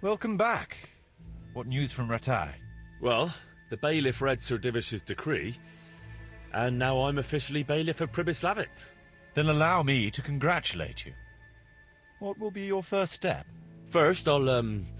Welcome back. What news from Ratai? Well, the bailiff read Sir Divish's decree, and now I'm officially bailiff of Pribyslavitz. Then allow me to congratulate you. What will be your first step? First, Actually,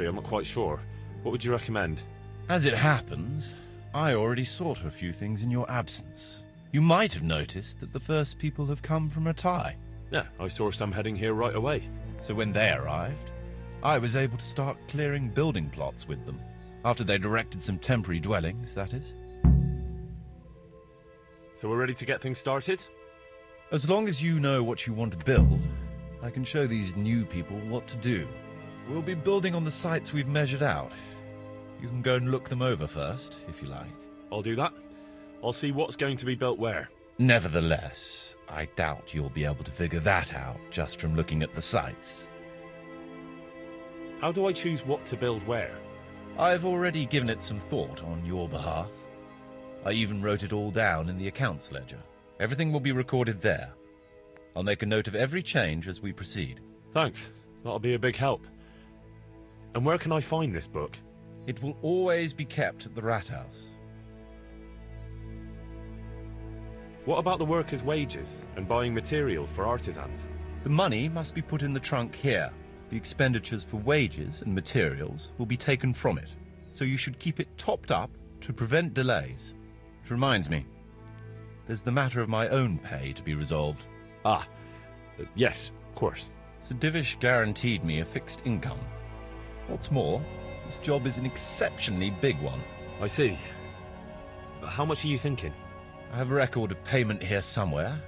I'm not quite sure. What would you recommend? As it happens, I already sought a few things in your absence. You might have noticed that the first people have come from Ratai. Yeah, I saw some heading here right away. So when they arrived, I was able to start clearing building plots with them. After they'd erected some temporary dwellings, that is. So we're ready to get things started? As long as you know what you want to build, I can show these new people what to do. We'll be building on the sites we've measured out. You can go and look them over first, if you like. I'll do that. I'll see what's going to be built where. Nevertheless, I doubt you'll be able to figure that out just from looking at the sites. How do I choose what to build where? I've already given it some thought on your behalf. I even wrote it all down in the accounts ledger. Everything will be recorded there. I'll make a note of every change as we proceed. Thanks. That'll be a big help. And where can I find this book? It will always be kept at the Rat House. What about the workers' wages and buying materials for artisans? The money must be put in the trunk here. The expenditures for wages and materials will be taken from it, so you should keep it topped up to prevent delays. Which reminds me, there's the matter of my own pay to be resolved. Yes, of course. Sir Divish guaranteed me a fixed income. What's more, this job is an exceptionally big one. I see. How much are you thinking? I have a record of payment here somewhere.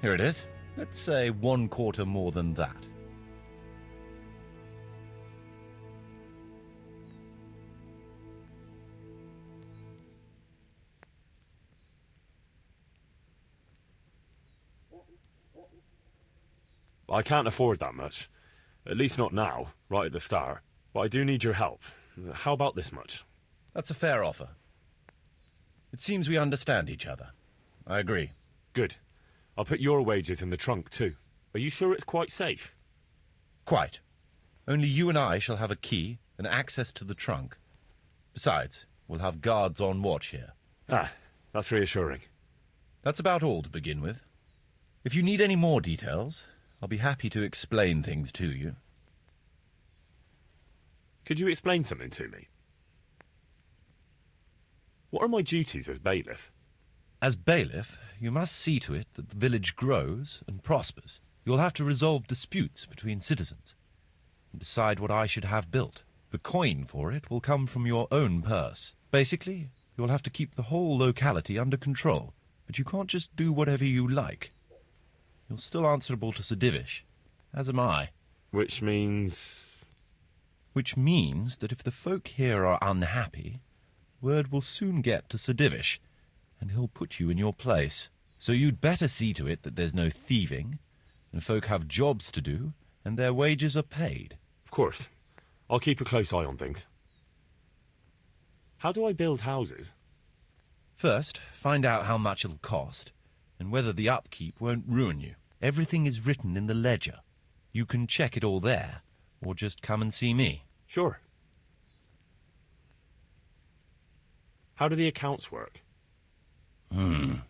Here it is. Let's say 1/4 more than that. I can't afford that much. At least not now, right at the start. But I do need your help. How about this much? That's a fair offer. It seems we understand each other. I agree. Good. I'll put your wages in the trunk too. Are you sure it's quite safe? Quite. Only you and I shall have a key and access to the trunk. Besides, we'll have guards on watch here. That's reassuring. That's about all to begin with. If you need any more details, I'll be happy to explain things to you. Could you explain something to me? What are my duties as bailiff? As bailiff, you must see to it that the village grows and prospers. You'll have to resolve disputes between citizens and decide what I should have built. The coin for it will come from your own purse. Basically, you'll have to keep the whole locality under control, but you can't just do whatever you like. You're still answerable to Sir Divish, as am I. Which means... Which means that if the folk here are unhappy, word will soon get to Sir Divish, and he'll put you in your place. So you'd better see to it that there's no thieving, and folk have jobs to do, and their wages are paid. Of course. I'll keep a close eye on things. How do I build houses? First, find out how much it'll cost, and whether the upkeep won't ruin you. Everything is written in the ledger. You can check it all there, or just come and see me. Sure. How do the accounts work? The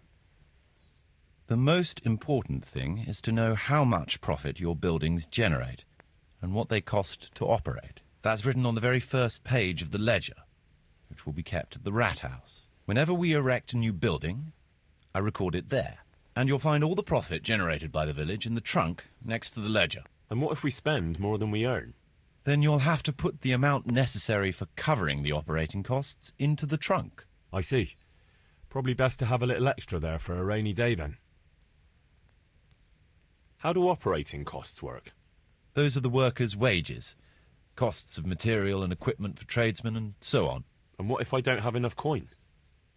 most important thing is to know how much profit your buildings generate, and what they cost to operate. That's written on the very first page of the ledger, which will be kept at the Rat House. Whenever we erect a new building, I record it there. And you'll find all the profit generated by the village in the trunk next to the ledger. And what if we spend more than we earn? Then you'll have to put the amount necessary for covering the operating costs into the trunk. I see. Probably best to have a little extra there for a rainy day then. How do operating costs work? Those are the workers' wages, costs of material and equipment for tradesmen, and so on. And what if I don't have enough coin?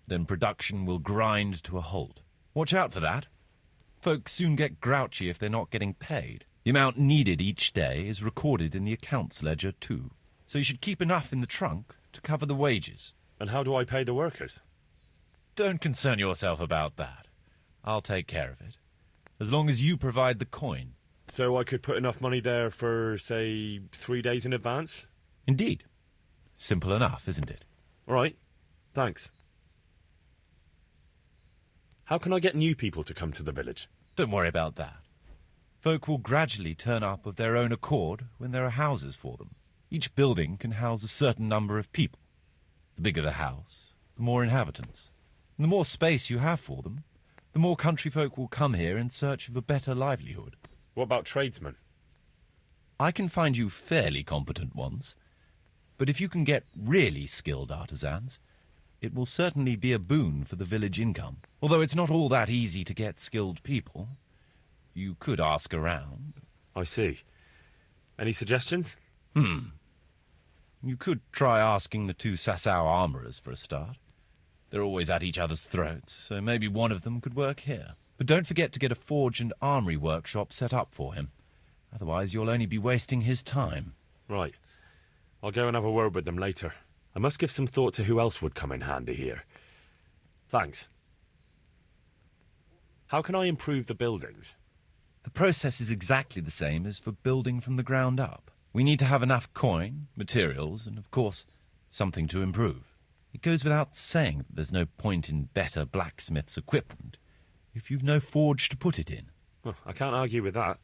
Then production will grind to a halt. Watch out for that. Folks soon get grouchy if they're not getting paid. The amount needed each day is recorded in the accounts ledger too. So you should keep enough in the trunk to cover the wages. And how do I pay the workers? Don't concern yourself about that. I'll take care of it. as long as you provide the coin. So I could put enough money there for, say, 3 days in advance? Indeed. Simple enough, isn't it? All right. Thanks. How can I get new people to come to the village? Don't worry about that. Folk will gradually turn up of their own accord when there are houses for them. Each building can house a certain number of people. The bigger the house, the more inhabitants. And the more space you have for them, the more country folk will come here in search of a better livelihood. What about tradesmen? I can find you fairly competent ones, but if you can get really skilled artisans, it will certainly be a boon for the village income. Although it's not all that easy to get skilled people. You could ask around. I see. Any suggestions? You could try asking the 2 Sasau armourers for a start. They're always at each other's throats, so maybe one of them could work here. But don't forget to get a forge and armoury workshop set up for him. Otherwise you'll only be wasting his time. Right. I'll go and have a word with them later. I must give some thought to who else would come in handy here. Thanks. How can I improve the buildings? The process is exactly the same as for building from the ground up. We need to have enough coin, materials, and of course, something to improve. It goes without saying that there's no point in better blacksmith's equipment if you've no forge to put it in. Well, I can't argue with that.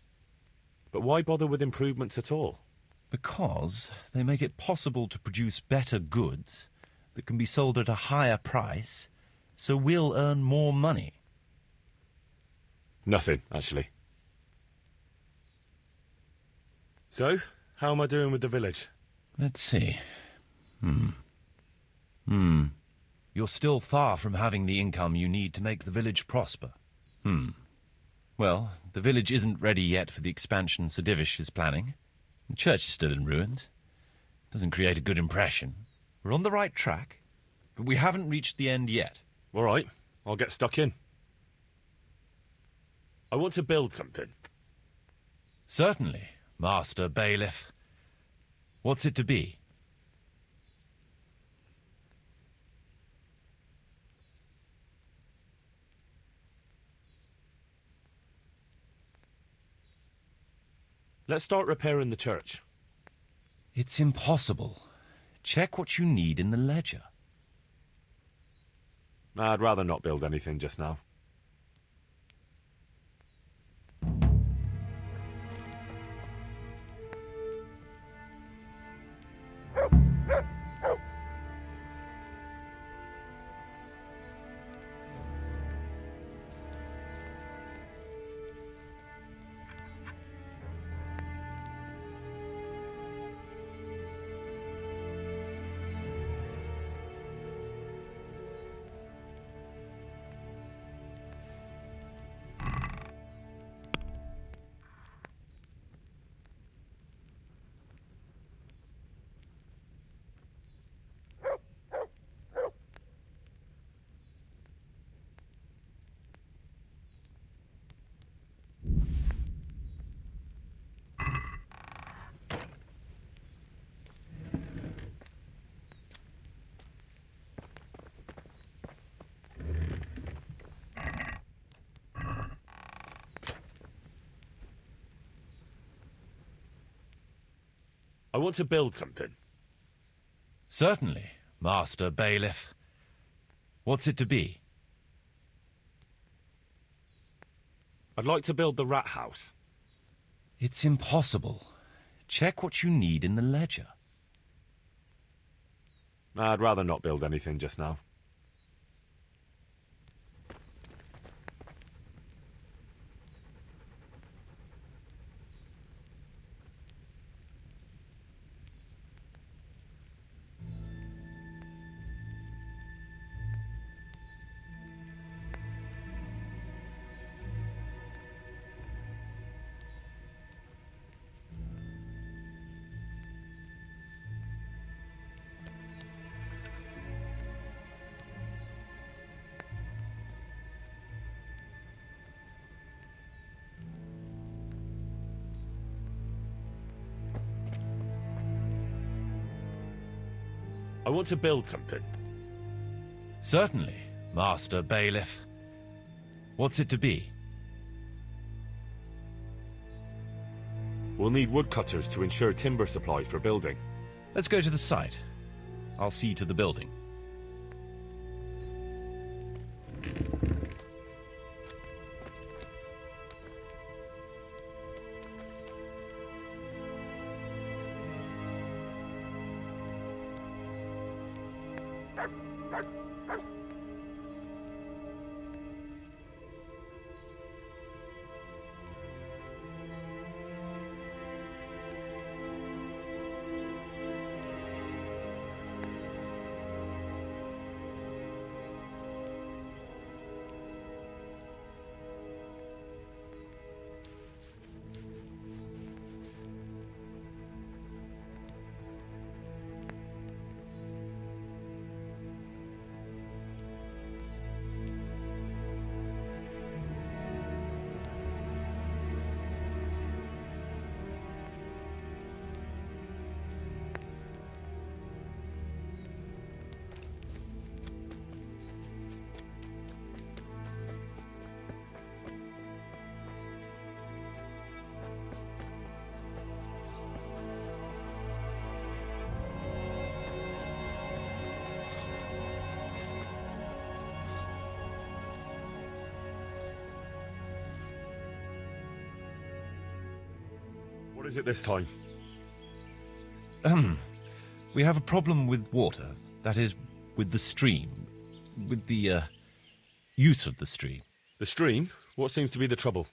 But why bother with improvements at all? Because they make it possible to produce better goods that can be sold at a higher price, so we'll earn more money. Nothing, actually. So, how am I doing with the village? Let's see. You're still far from having the income you need to make the village prosper. Well, the village isn't ready yet for the expansion Sir Divish is planning. The church is still in ruins. Doesn't create a good impression. We're on the right track, but we haven't reached the end yet. All right, I'll get stuck in. I want to build something. Certainly, Master Bailiff. What's it to be? Let's start repairing the church. It's impossible. Check what you need in the ledger. I'd rather not build anything just now. I want to build something. Certainly, Master Bailiff. What's it to be? I'd like to build the rat house. It's impossible. Check what you need in the ledger. I'd rather not build anything just now. I want to build something. Certainly, Master Bailiff. What's it to be? We'll need woodcutters to ensure timber supplies for building. Let's go to the site. I'll see to the building. What is it this time? We have a problem with water. That is, with the stream. With the, use of the stream. The stream? What seems to be the trouble?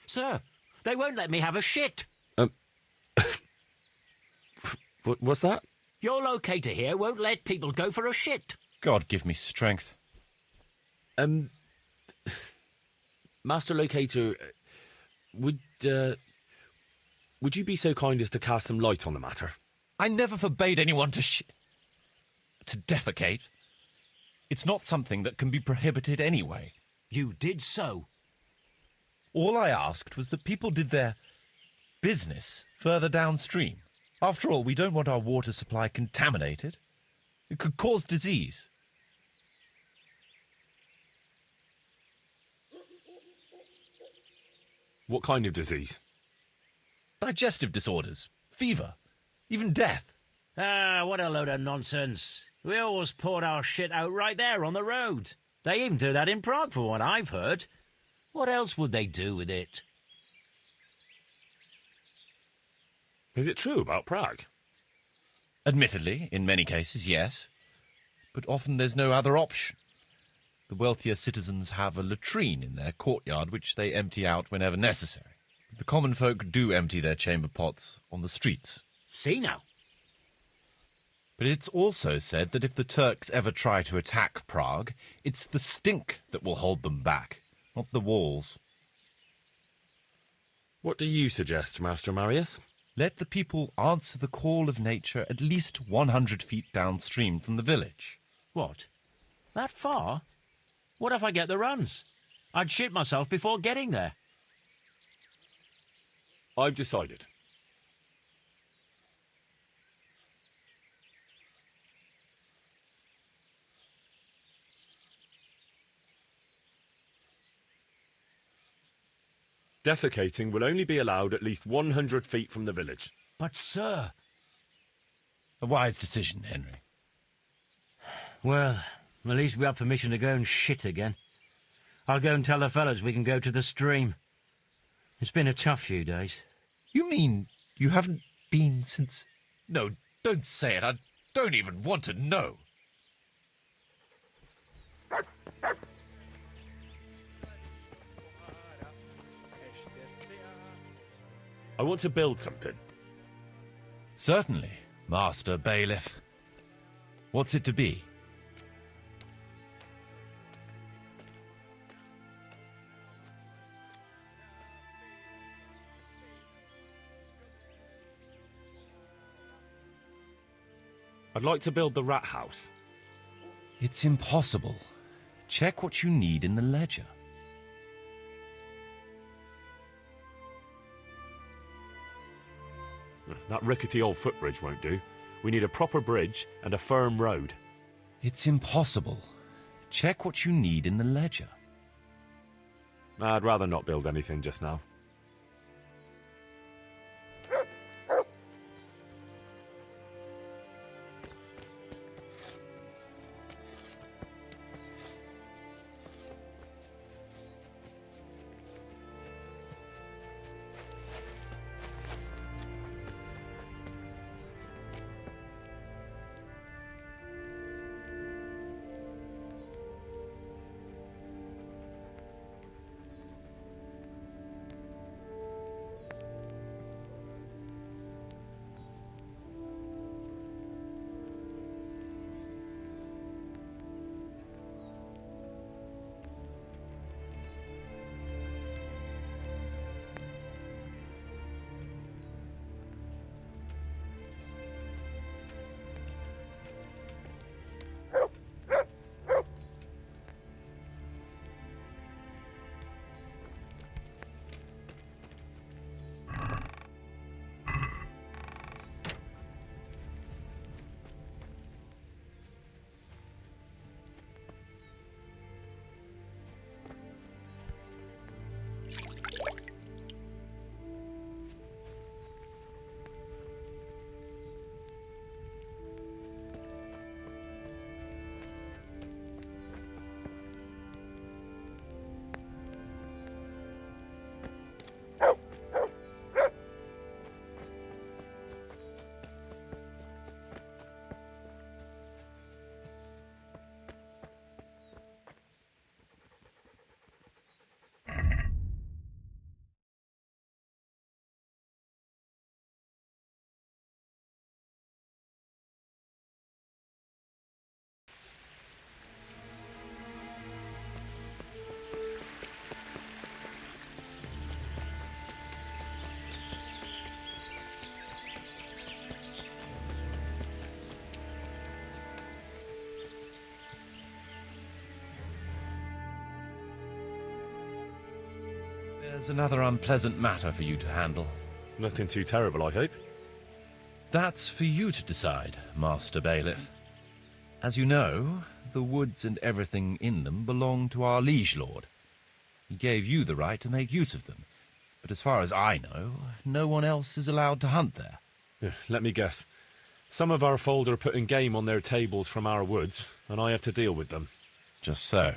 Sir, they won't let me have a shit. What's that? Your locator here won't let people go for a shit. God give me strength. Master Locator, would you be so kind as to cast some light on the matter? I never forbade anyone to defecate. It's not something that can be prohibited anyway. You did so. All I asked was that people did their business further downstream. After all, we don't want our water supply contaminated. It could cause disease. What kind of disease? Digestive disorders, fever, even death. Ah, what a load of nonsense. We always poured our shit out right there on the road. They even do that in Prague, for what I've heard. What else would they do with it? Is it true about Prague? Admittedly, in many cases, yes. But often there's no other option. The wealthier citizens have a latrine in their courtyard which they empty out whenever necessary. The common folk do empty their chamber pots on the streets. See now. But it's also said that if the Turks ever try to attack Prague, it's the stink that will hold them back, not the walls. What do you suggest, Master Marius? Let the people answer the call of nature at least 100 feet downstream from the village. What? That far? What if I get the runs? I'd shit myself before getting there. I've decided. Defecating will only be allowed at least 100 feet from the village. But, sir... A wise decision, Henry. Well, at least we have permission to go and shit again. I'll go and tell the fellas we can go to the stream. It's been a tough few days. You mean you haven't been since... No, don't say it. I don't even want to know. I want to build something. Certainly, Master Bailiff. What's it to be? I'd like to build the rat house. It's impossible. Check what you need in the ledger. That rickety old footbridge won't do. We need a proper bridge and a firm road. It's impossible. Check what you need in the ledger. I'd rather not build anything just now. There's another unpleasant matter for you to handle. Nothing too terrible, I hope. That's for you to decide, Master Bailiff. As you know, the woods and everything in them belong to our liege lord. He gave you the right to make use of them, but as far as I know, no one else is allowed to hunt there. Let me guess. Some of our fold are putting game on their tables from our woods, and I have to deal with them. Just so.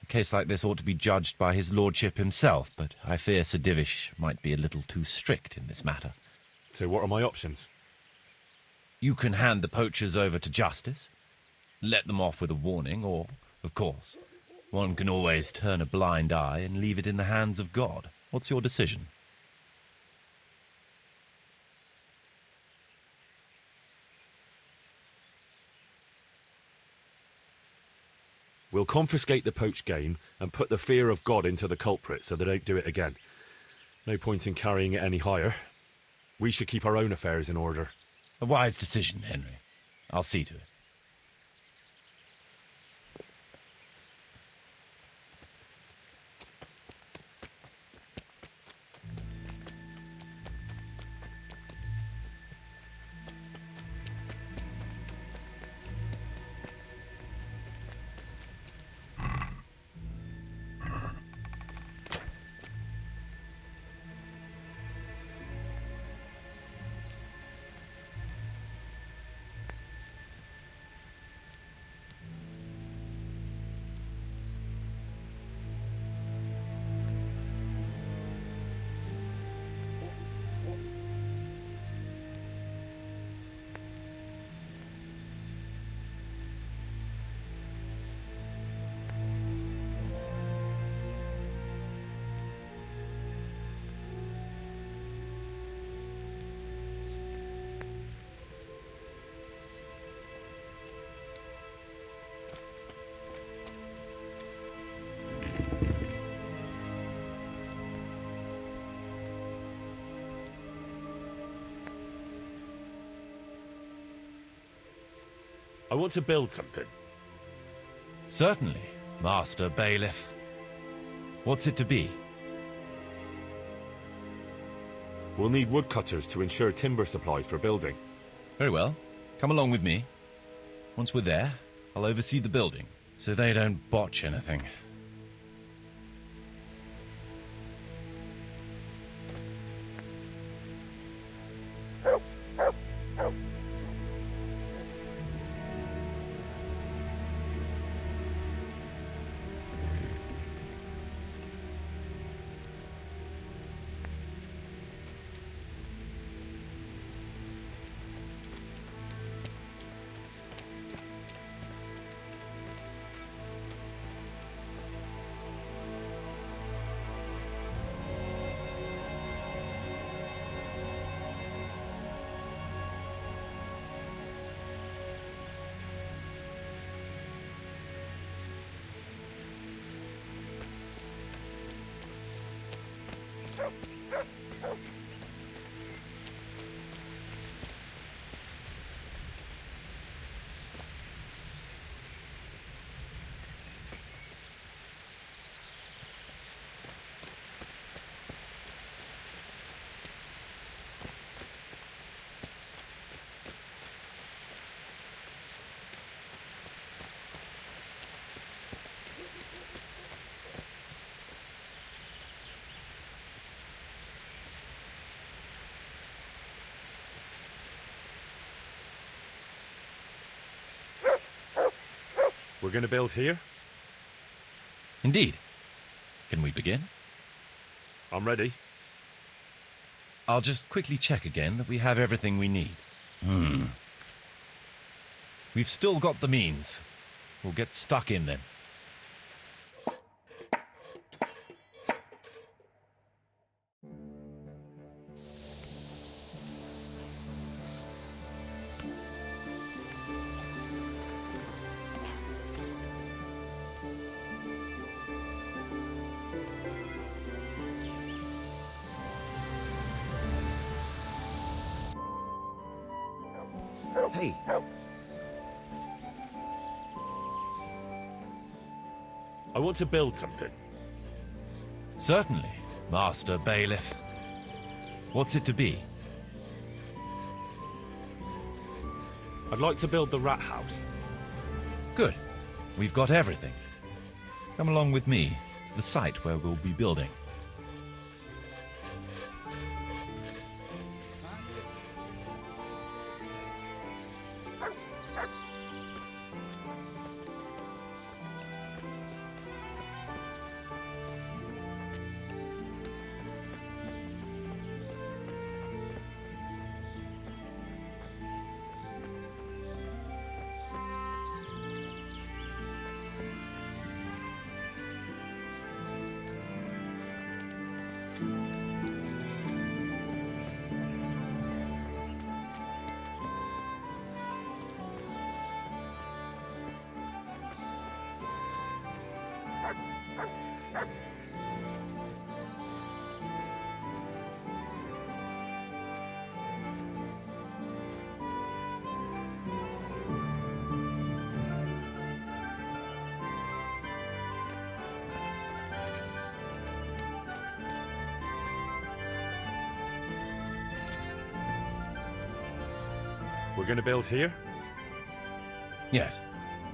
A case like this ought to be judged by his lordship himself, but I fear Sir Divish might be a little too strict in this matter. So what are my options? You can hand the poachers over to justice, let them off with a warning, or, of course, one can always turn a blind eye and leave it in the hands of God. What's your decision? We'll confiscate the poached game and put the fear of God into the culprit so they don't do it again. No point in carrying it any higher. We should keep our own affairs in order. A wise decision, Henry. I'll see to it. I want to build something. Certainly, Master Bailiff. What's it to be? We'll need woodcutters to ensure timber supplies for building. Very well. Come along with me. Once we're there, I'll oversee the building, so they don't botch anything. We're going to build here? Indeed. Can we begin? I'm ready. I'll just quickly check again that we have everything we need. We've still got the means. We'll get stuck in then. Hey, I want to build something. Certainly. Master Bailiff. What's it to be? I'd like to build the rat house. Good. We've got everything. Come along with me to the site where we'll be building. We're going to build here? Yes.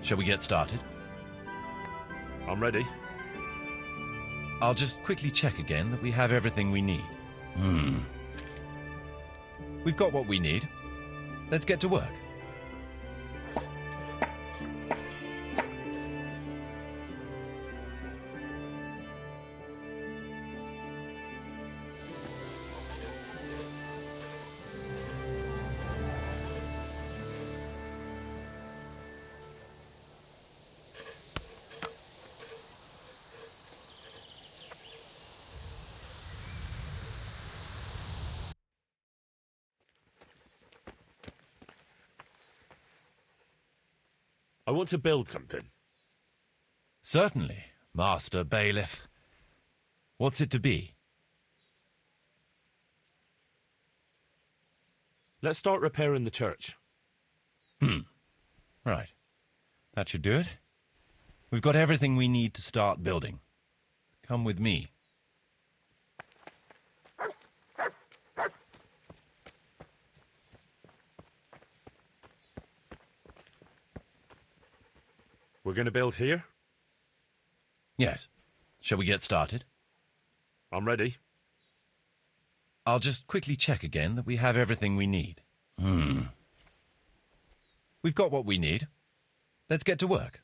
Shall we get started? I'm ready. I'll just quickly check again that we have everything we need. We've got what we need. Let's get to work. I want to build something. Certainly, Master Bailiff. What's it to be? Let's start repairing the church. Right. That should do it. We've got everything we need to start building. Come with me. We're going to build here? Yes. Shall we get started? I'm ready. I'll just quickly check again that we have everything we need. We've got what we need. Let's get to work.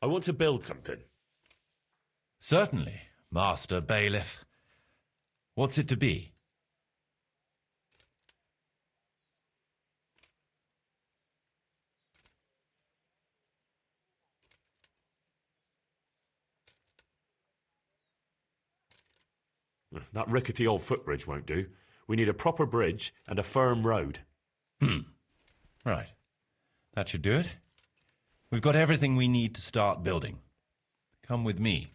I want to build something. Certainly, Master Bailiff. What's it to be? That rickety old footbridge won't do. We need a proper bridge and a firm road. Right. That should do it. We've got everything we need to start building. Come with me.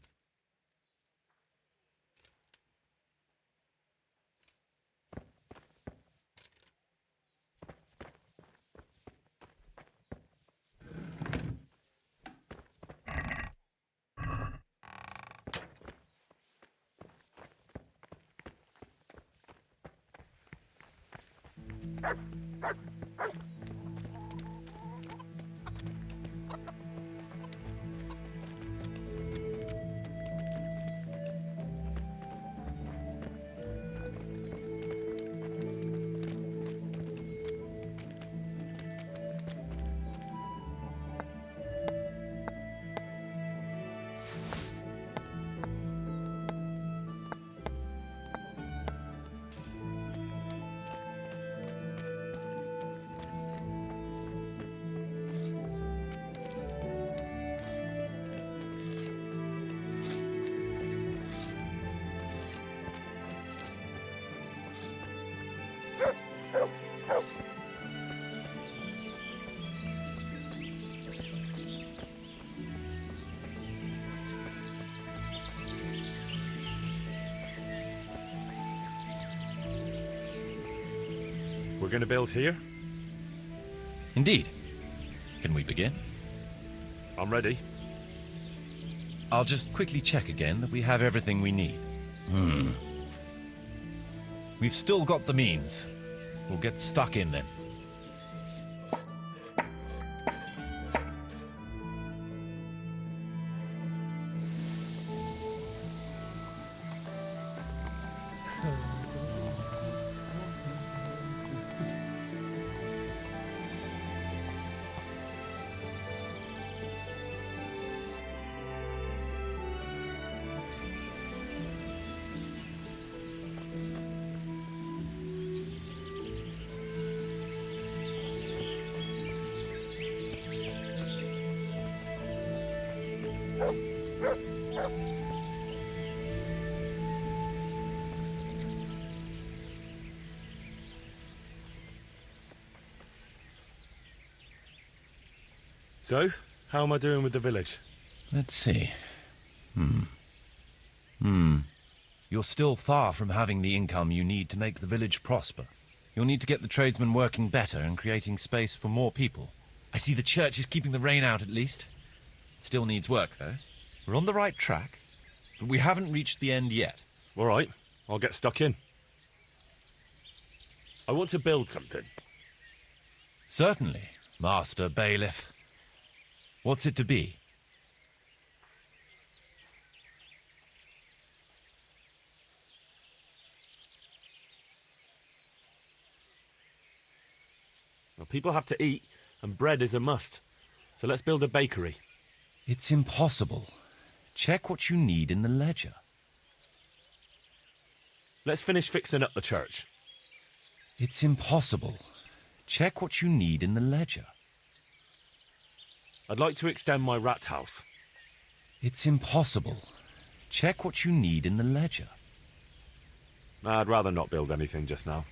We're going to build here? Indeed. Can we begin? I'm ready. I'll just quickly check again that we have everything we need. We've still got the means. We'll get stuck in then. So, how am I doing with the village? Let's see. You're still far from having the income you need to make the village prosper. You'll need to get the tradesmen working better and creating space for more people. I see the church is keeping the rain out at least. It still needs work, though. We're on the right track, but we haven't reached the end yet. All right, I'll get stuck in. I want to build something. Certainly, Master Bailiff. What's it to be? Well, people have to eat, and bread is a must. So let's build a bakery. It's impossible. Check what you need in the ledger. Let's finish fixing up the church. It's impossible. Check what you need in the ledger. I'd like to extend my rat house. It's impossible. Check what you need in the ledger. I'd rather not build anything just now.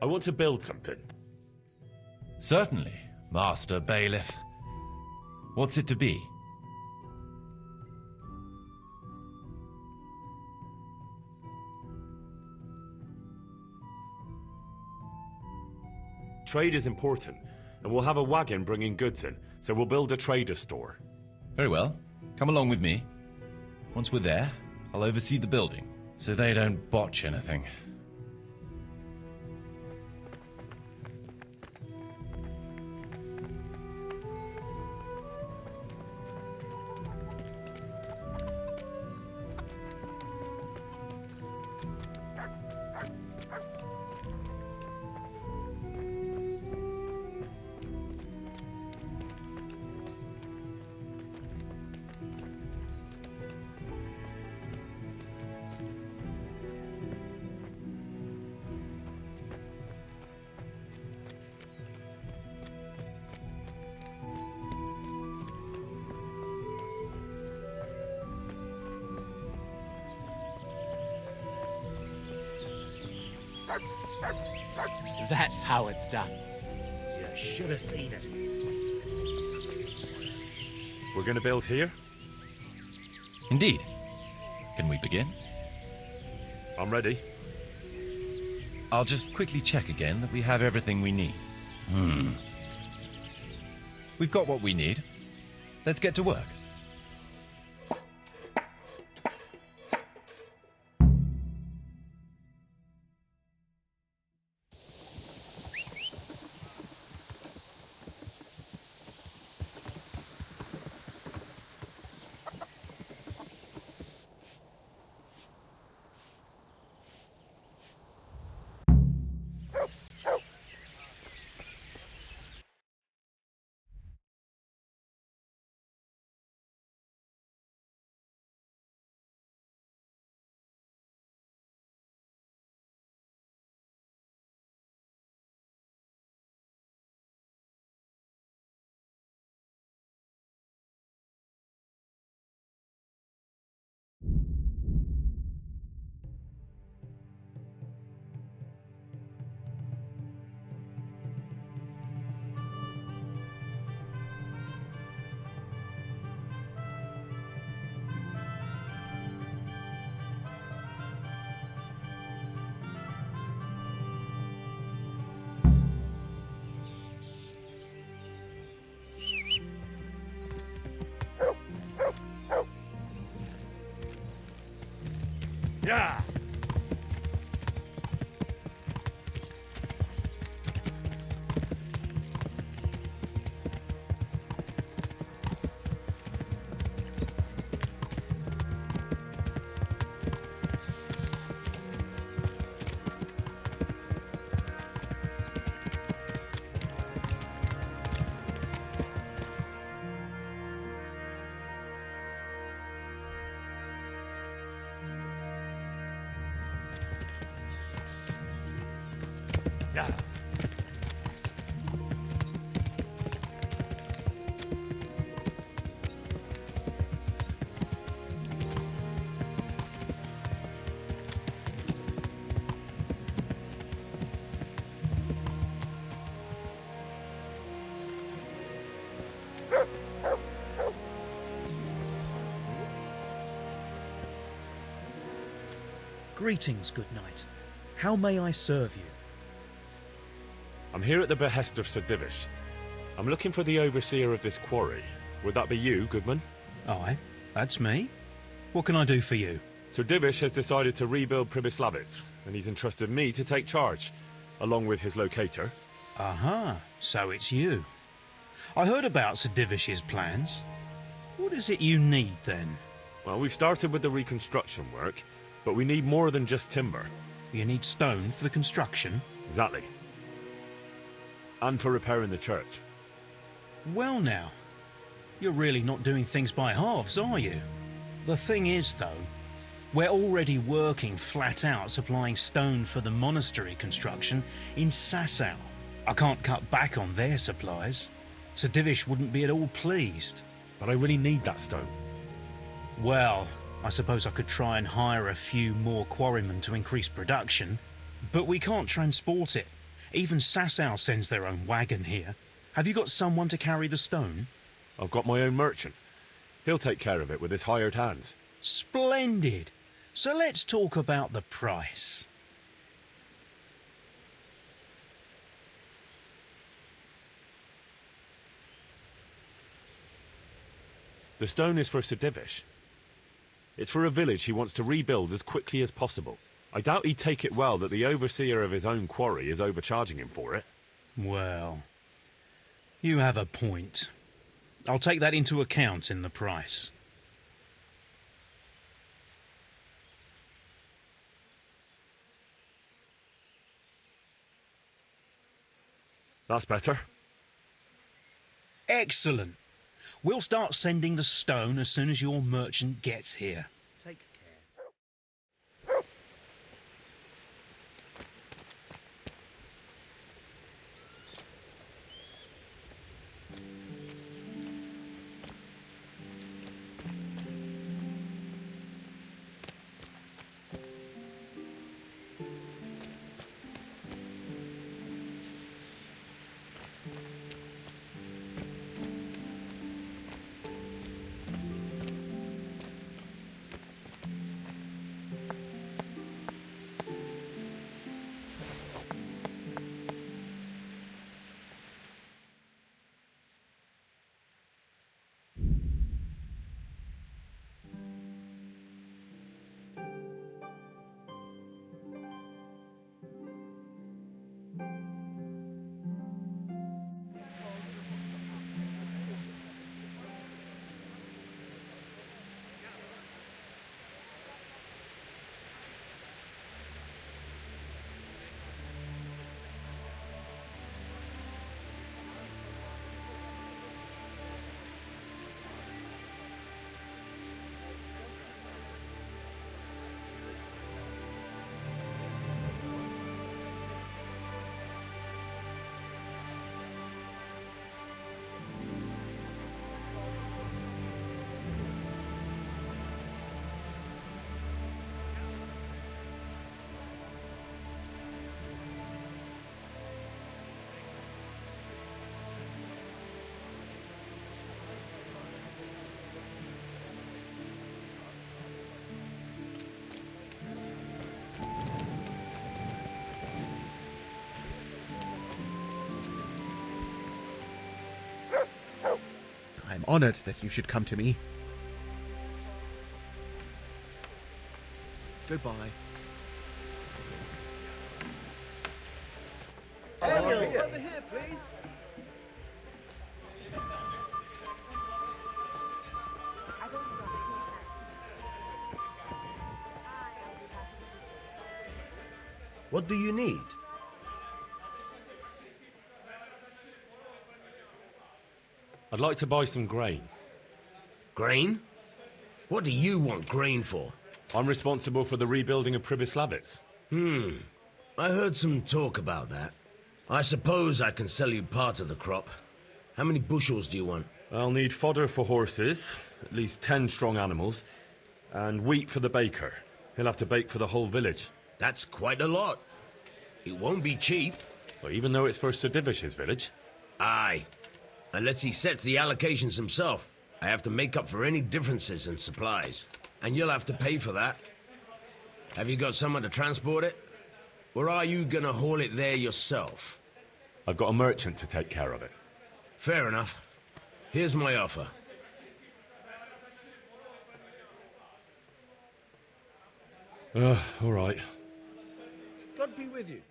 I want to build something. Certainly, Master Bailiff. What's it to be? Trade is important, and we'll have a wagon bringing goods in, so we'll build a trader store. Very well. Come along with me. Once we're there, I'll oversee the building, so they don't botch anything. That's how it's done. You should have seen it. We're gonna build here? Indeed. Can we begin? I'm ready. I'll just quickly check again that we have everything we need. We've got what we need. Let's get to work. Yeah! Yeah! Greetings, good knight. How may I serve you? I'm here at the behest of Sir Divish. I'm looking for the overseer of this quarry. Would that be you, Goodman? Aye, that's me. What can I do for you? Sir Divish has decided to rebuild Pribyslavitz, and he's entrusted me to take charge, along with his locator. Aha, so it's you. I heard about Sir Divish's plans. What is it you need, then? Well, we've started with the reconstruction work, but we need more than just timber. You need stone for the construction? Exactly. And for repairing the church. Well now, you're really not doing things by halves, are you? The thing is, though, we're already working flat out supplying stone for the monastery construction in Sasau. I can't cut back on their supplies. Sir Divish wouldn't be at all pleased. But I really need that stone. Well, I suppose I could try and hire a few more quarrymen to increase production, but we can't transport it. Even Sasau sends their own wagon here. Have you got someone to carry the stone? I've got my own merchant. He'll take care of it with his hired hands. Splendid. So let's talk about the price. The stone is for Sidivish. It's for a village he wants to rebuild as quickly as possible. I doubt he'd take it well that the overseer of his own quarry is overcharging him for it. Well, you have a point. I'll take that into account in the price. That's better. Excellent. We'll start sending the stone as soon as your merchant gets here. Take care. I'm honored that you should come to me. Goodbye. Over here, please. What do you need? I'd like to buy some grain. Grain? What do you want grain for? I'm responsible for the rebuilding of Pribyslavitz. I heard some talk about that. I suppose I can sell you part of the crop. How many bushels do you want? I'll need fodder for horses, at least 10 strong animals, and wheat for the baker. He'll have to bake for the whole village. That's quite a lot. It won't be cheap. Well, even though it's for Sidivish's village. Aye. Unless he sets the allocations himself. I have to make up for any differences in supplies. And you'll have to pay for that. Have you got someone to transport it? Or are you gonna haul it there yourself? I've got a merchant to take care of it. Fair enough. Here's my offer. All right. God be with you.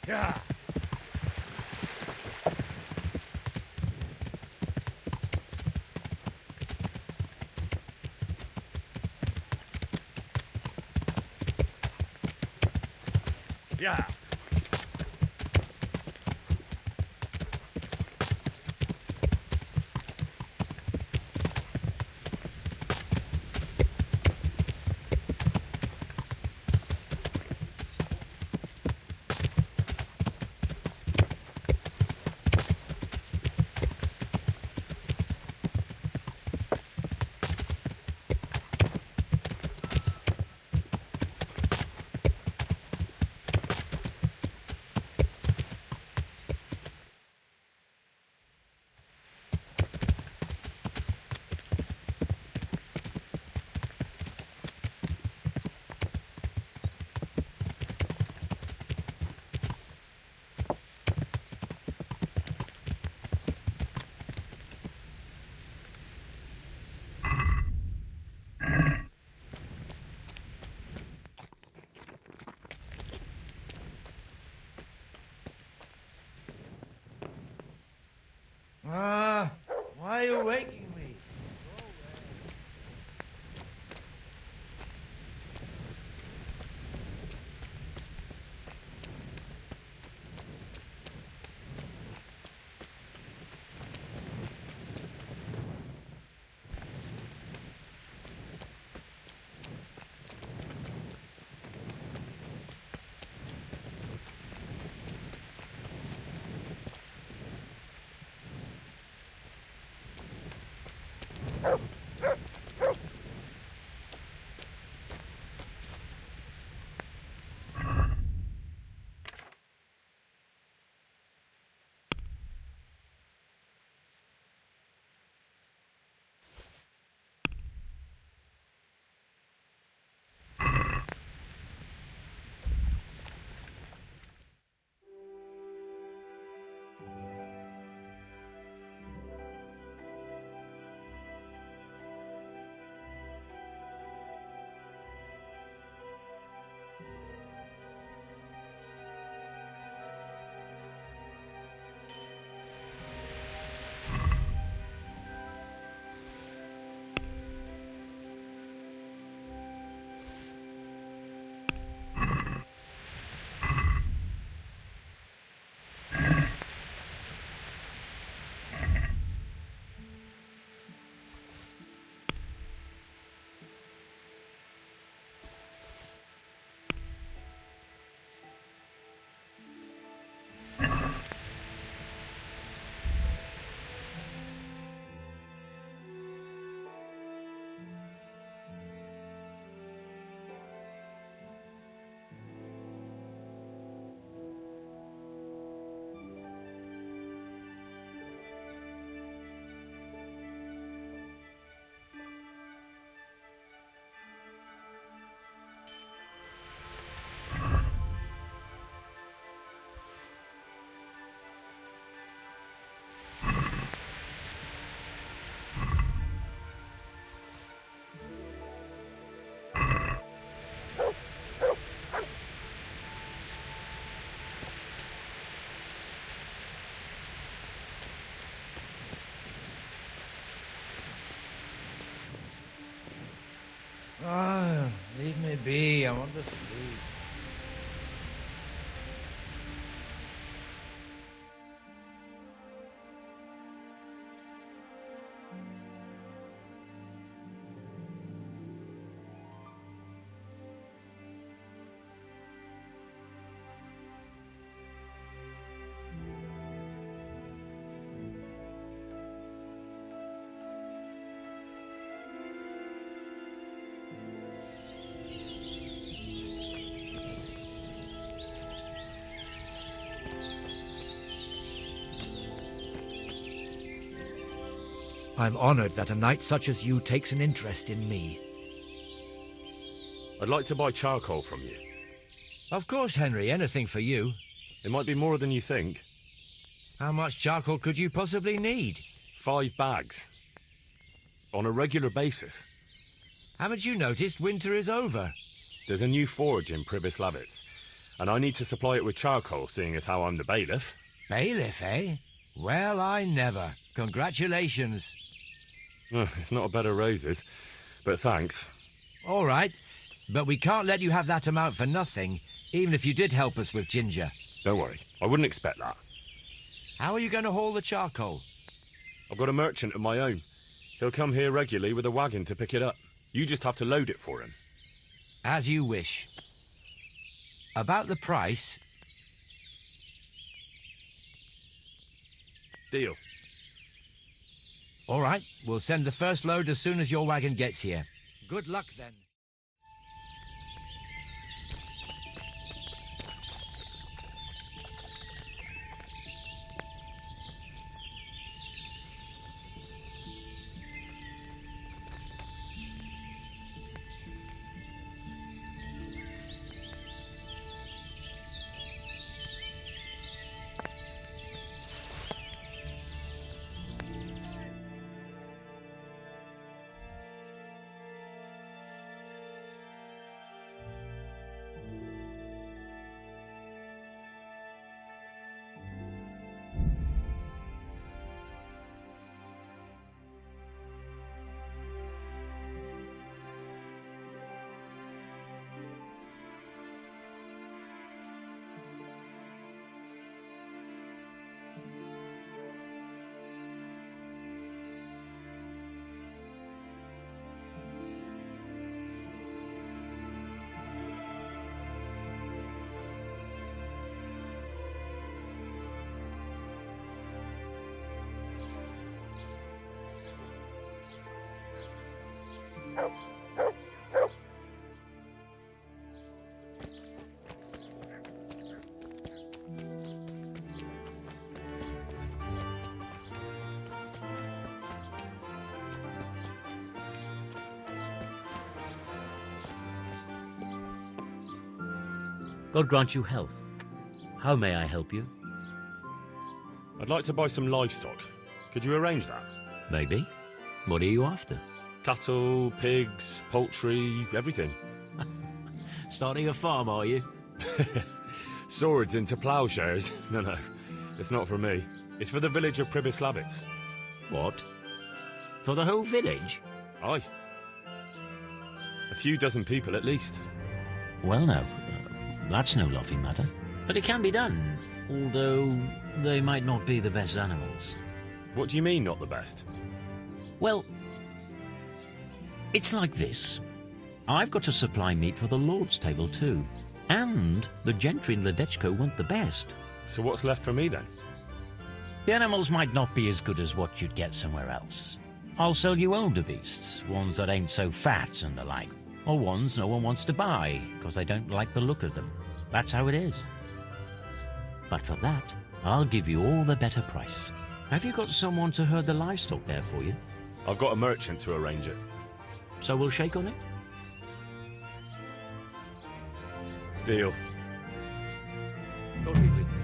Yeah. Yeah. Why are you waking me? Leave me be. I want to sleep. I'm honored that a knight such as you takes an interest in me. I'd like to buy charcoal from you. Of course, Henry, anything for you. It might be more than you think. How much charcoal could you possibly need? 5 bags. On a regular basis. Haven't you noticed winter is over? There's a new forge in Pribyslavitz. And I need to supply it with charcoal, seeing as how I'm the bailiff. Bailiff, eh? Well, I never. Congratulations. It's not a bed of roses, but thanks. All right, but we can't let you have that amount for nothing, even if you did help us with ginger. Don't worry, I wouldn't expect that. How are you going to haul the charcoal? I've got a merchant of my own. He'll come here regularly with a wagon to pick it up. You just have to load it for him. As you wish. About the price... Deal. All right, we'll send the first load as soon as your wagon gets here. Good luck, then. God grant you health. How may I help you? I'd like to buy some livestock. Could you arrange that? Maybe. What are you after? Cattle, pigs, poultry, everything. Starting a farm, are you? Swords into plowshares? No, it's not for me. It's for the village of Pribyslavitz. What? For the whole village? Aye. A few dozen people at least. Well, no. That's no laughing matter. But it can be done, although they might not be the best animals. What do you mean, not the best? Well, it's like this. I've got to supply meat for the Lord's table too. And the gentry in Ledechko want the best. So what's left for me then? The animals might not be as good as what you'd get somewhere else. I'll sell you older beasts, ones that ain't so fat and the like. Or ones no one wants to buy, because they don't like the look of them. That's how it is. But for that, I'll give you all the better price. Have you got someone to herd the livestock there for you? I've got a merchant to arrange it. So we'll shake on it? Deal. God be with you.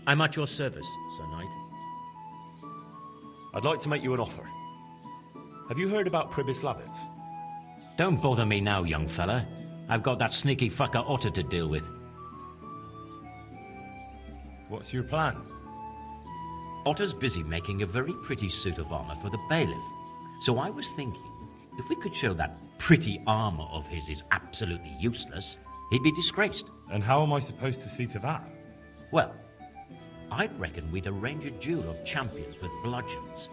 I'm at your service, Sir Knight. I'd like to make you an offer. Have you heard about Pribyslavitz? Don't bother me now, young fella. I've got that sneaky fucker Otter to deal with. What's your plan? Otter's busy making a very pretty suit of armor for the bailiff. So I was thinking, if we could show that pretty armor of his is absolutely useless, he'd be disgraced. And how am I supposed to see to that? Well, I'd reckon we'd arrange a duel of champions with bludgeons.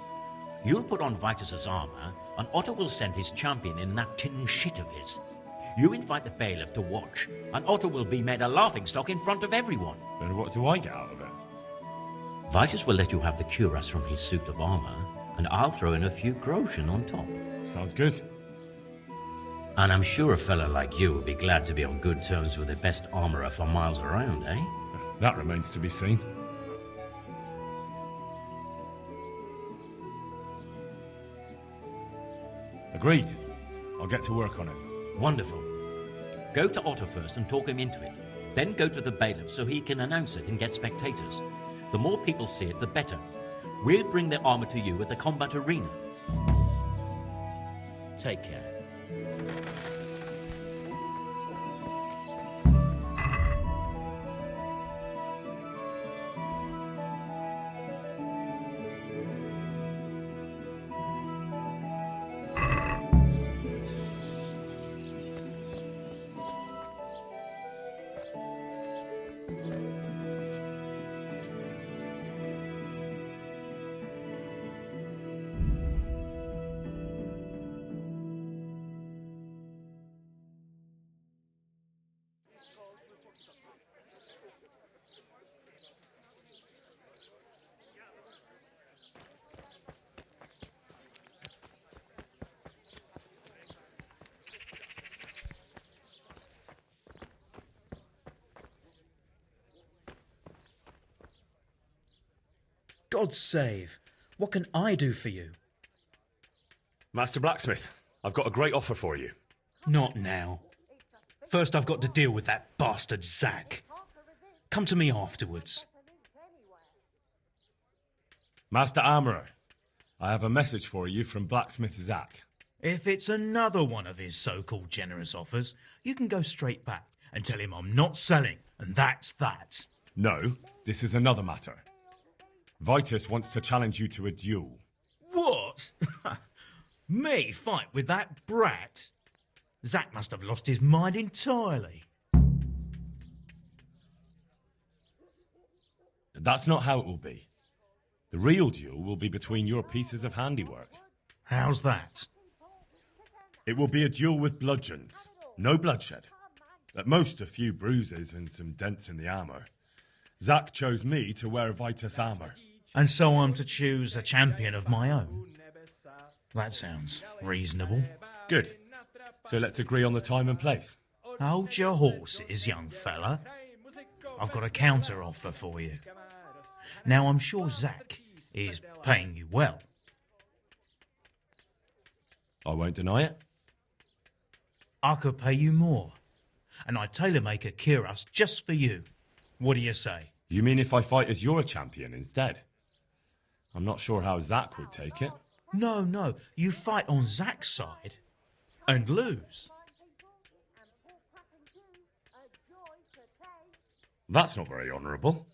You'll put on Vitus's armor, and Otter will send his champion in that tin shit of his. You invite the bailiff to watch, and Otter will be made a laughingstock in front of everyone. Then what do I get out of it? Vitus will let you have the cuirass from his suit of armor, and I'll throw in a few groschen on top. Sounds good. And I'm sure a fella like you would be glad to be on good terms with the best armorer for miles around, eh? That remains to be seen. Agreed. I'll get to work on it. Wonderful. Go to Otter first and talk him into it. Then go to the bailiff so he can announce it and get spectators. The more people see it, the better. We'll bring the armor to you at the combat arena. Take care. God save. What can I do for you? Master Blacksmith, I've got a great offer for you. Not now. First I've got to deal with that bastard Zack. Come to me afterwards. Master Armourer, I have a message for you from Blacksmith Zack. If it's another one of his so-called generous offers, you can go straight back and tell him I'm not selling, and that's that. No, this is another matter. Vitus wants to challenge you to a duel. What? Me fight with that brat? Zack must have lost his mind entirely. That's not how it will be. The real duel will be between your pieces of handiwork. How's that? It will be a duel with bludgeons. No bloodshed. At most, a few bruises and some dents in the armour. Zack chose me to wear Vitus armour. And so I'm to choose a champion of my own? That sounds reasonable. Good. So let's agree on the time and place. Hold your horses, young fella. I've got a counter offer for you. Now, I'm sure Zack is paying you well. I won't deny it. I could pay you more, and I'd tailor-make a cuirass just for you. What do you say? You mean if I fight as your champion instead? I'm not sure how Zack would take it. No, you fight on Zack's side and lose. That's not very honourable.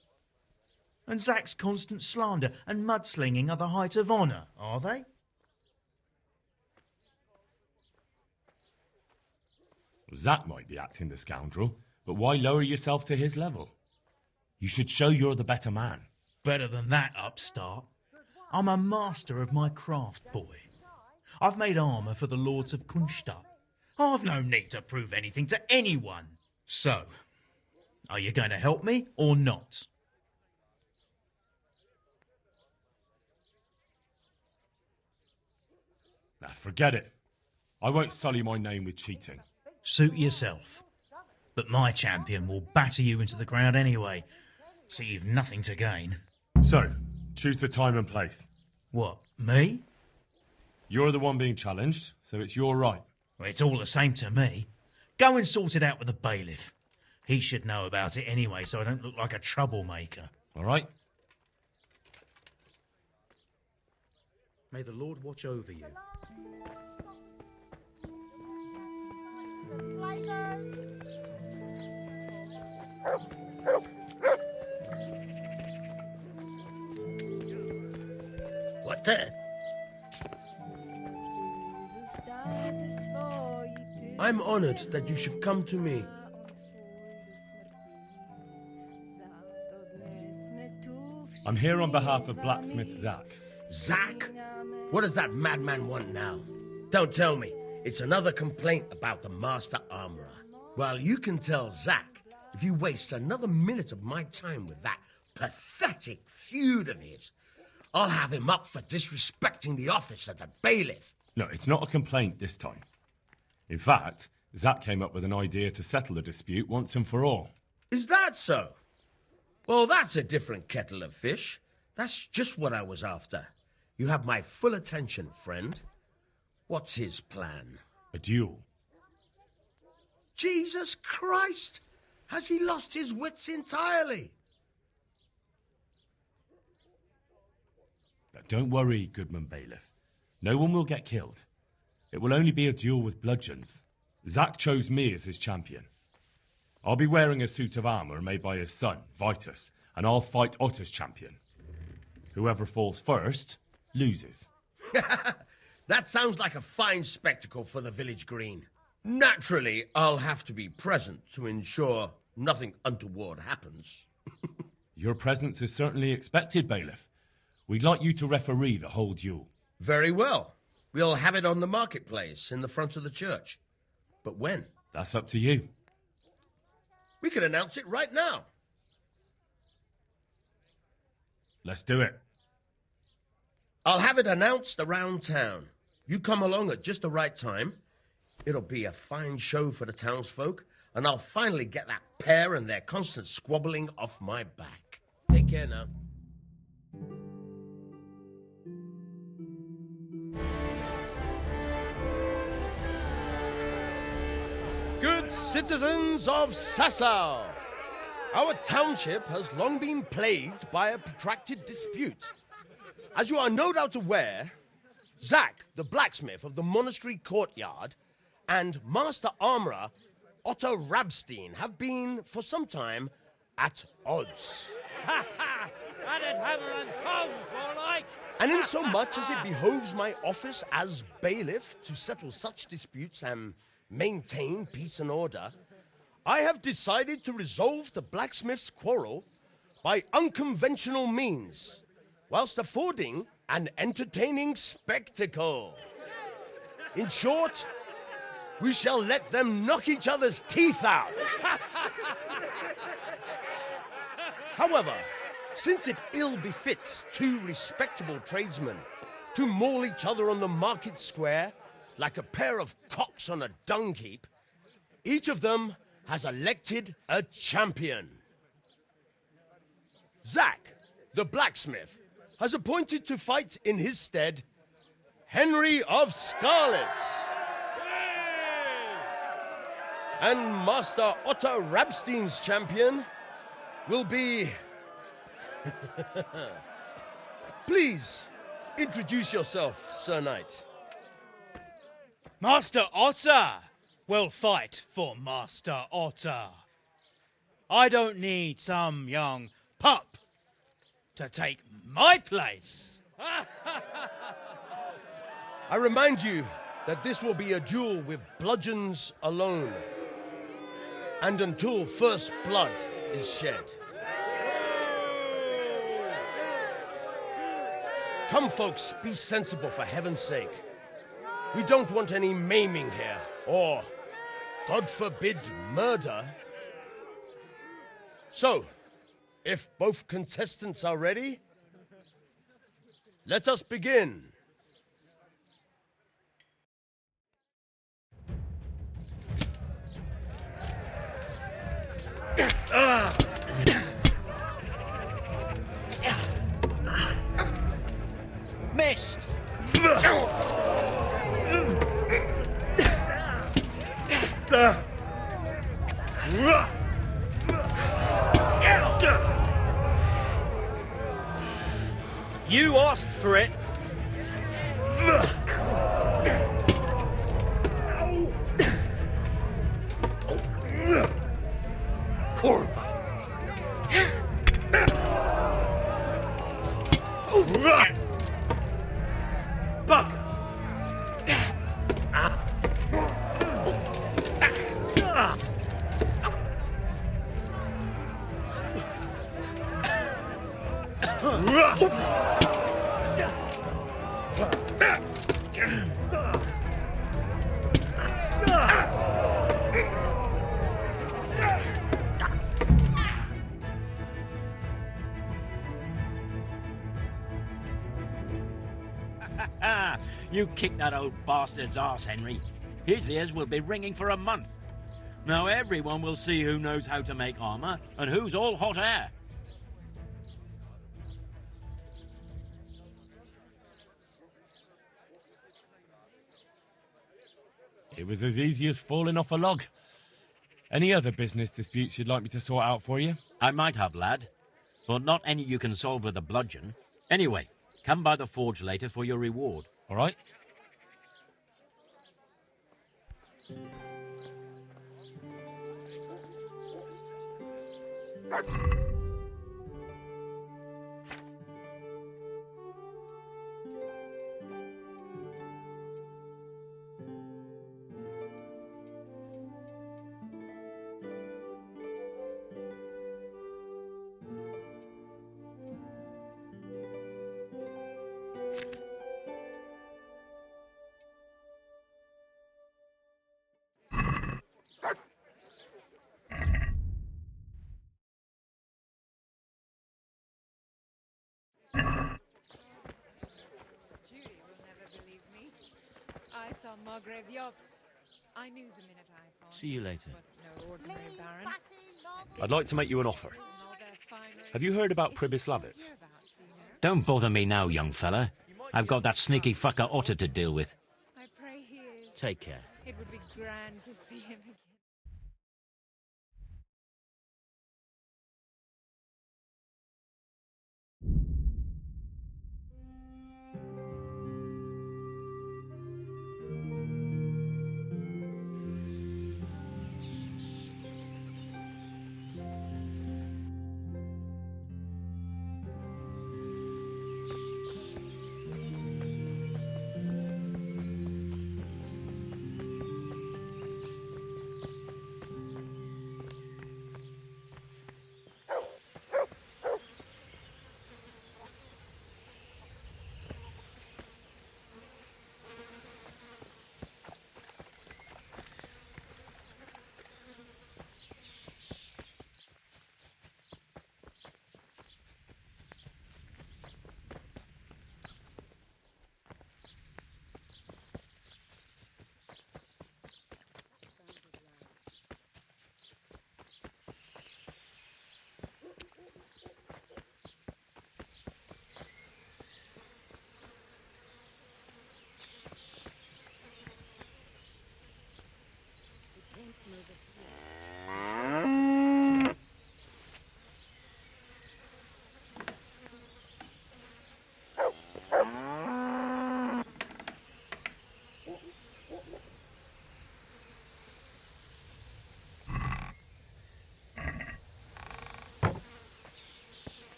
And Zack's constant slander and mudslinging are the height of honour, are they? Zack might be acting the scoundrel, but why lower yourself to his level? You should show you're the better man. Better than that, upstart. I'm a master of my craft, boy. I've made armour for the lords of Kunstadt. I've no need to prove anything to anyone. So, are you going to help me or not? Now, forget it. I won't sully my name with cheating. Suit yourself. But my champion will batter you into the ground anyway, so you've nothing to gain. So, choose the time and place. What, me? You're the one being challenged, so it's your right. Well, it's all the same to me. Go and sort it out with the bailiff. He should know about it anyway, so I don't look like a troublemaker. All right? May the Lord watch over you. ofrecer. I'm honored that you should come to me. I'm here on behalf of blacksmith Zach. Zach? What does that madman want now? Don't tell me. It's another complaint about the master armorer. Well, you can tell Zach if you waste another minute of my time with that pathetic feud of his. I'll have him up for disrespecting the office of the bailiff. No, it's not a complaint this time. In fact, Zach came up with an idea to settle the dispute once and for all. Is that so? Well, that's a different kettle of fish. That's just what I was after. You have my full attention, friend. What's his plan? A duel. Jesus Christ! Has he lost his wits entirely? Now, don't worry, Goodman Bailiff. No one will get killed. It will only be a duel with bludgeons. Zach chose me as his champion. I'll be wearing a suit of armour made by his son, Vitus, and I'll fight Otto's champion. Whoever falls first loses. That sounds like a fine spectacle for the village green. Naturally, I'll have to be present to ensure nothing untoward happens. Your presence is certainly expected, Bailiff. We'd like you to referee the whole duel. Very well. We'll have it on the marketplace in the front of the church. But when? That's up to you. We could announce it right now. Let's do it. I'll have it announced around town. You come along at just the right time. It'll be a fine show for the townsfolk, and I'll finally get that pair and their constant squabbling off my back. Take care now. Good citizens of Sasau, our township has long been plagued by a protracted dispute. As you are no doubt aware, Zach, the blacksmith of the monastery courtyard, and Master Armourer Otto Rabstein have been, for some time, at odds. Ha ha! Added hammer and tongs, more like! And in so much as it behoves my office as bailiff to settle such disputes and maintain peace and order, I have decided to resolve the blacksmith's quarrel by unconventional means, whilst affording an entertaining spectacle. In short, we shall let them knock each other's teeth out. However, since it ill befits two respectable tradesmen to maul each other on the market square like a pair of cocks on a dung heap, each of them has elected a champion. Zach, the blacksmith, has appointed to fight in his stead Henry of Scarlets. And Master Otto Rabstein's champion will be... Please, introduce yourself, Sir Knight. Master Otter will fight for Master Otter. I don't need some young pup to take my place. I remind you that this will be a duel with bludgeons alone, and until first blood is shed. Come, folks, be sensible for heaven's sake. We don't want any maiming here, or, God forbid, murder. So, if both contestants are ready, let us begin. Missed! You asked for it. Corva. You kicked that old bastard's arse, Henry. His ears will be ringing for a month. Now everyone will see who knows how to make armor and who's all hot air. It was as easy as falling off a log. Any other business disputes you'd like me to sort out for you? I might have, lad, but not any you can solve with a bludgeon. Anyway, come by the forge later for your reward. All right? I saw Margrave Jobst. I knew the minute I saw him. See you later. No ordinary baron. I'd like to make you an offer. Have you heard about Pribyslavitz? Don't bother me now, young fella. I've got that sneaky fucker Otter to deal with. I pray he is. Take care. It would be grand to see him again.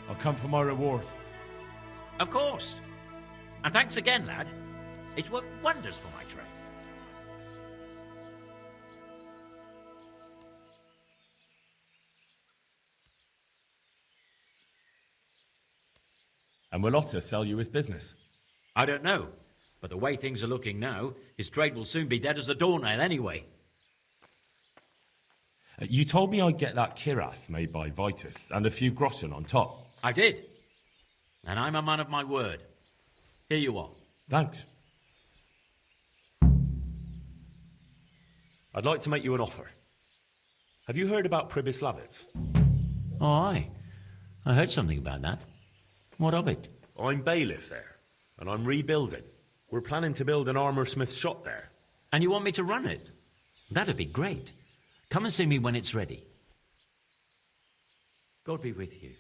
I'll come for my reward. Of course. And thanks again, lad. It's worked wonders for my trade. And will Otter sell you his business? I don't know, but the way things are looking now, his trade will soon be dead as a doornail anyway. You told me I'd get that kiras made by Vitus and a few groschen on top. I did. And I'm a man of my word. Here you are. Thanks. I'd like to make you an offer. Have you heard about Pribyslavitz? Oh, aye. I heard something about that. What of it? I'm bailiff there, and I'm rebuilding. We're planning to build an armoursmith's shop there. And you want me to run it? That'd be great. Come and see me when it's ready. God be with you.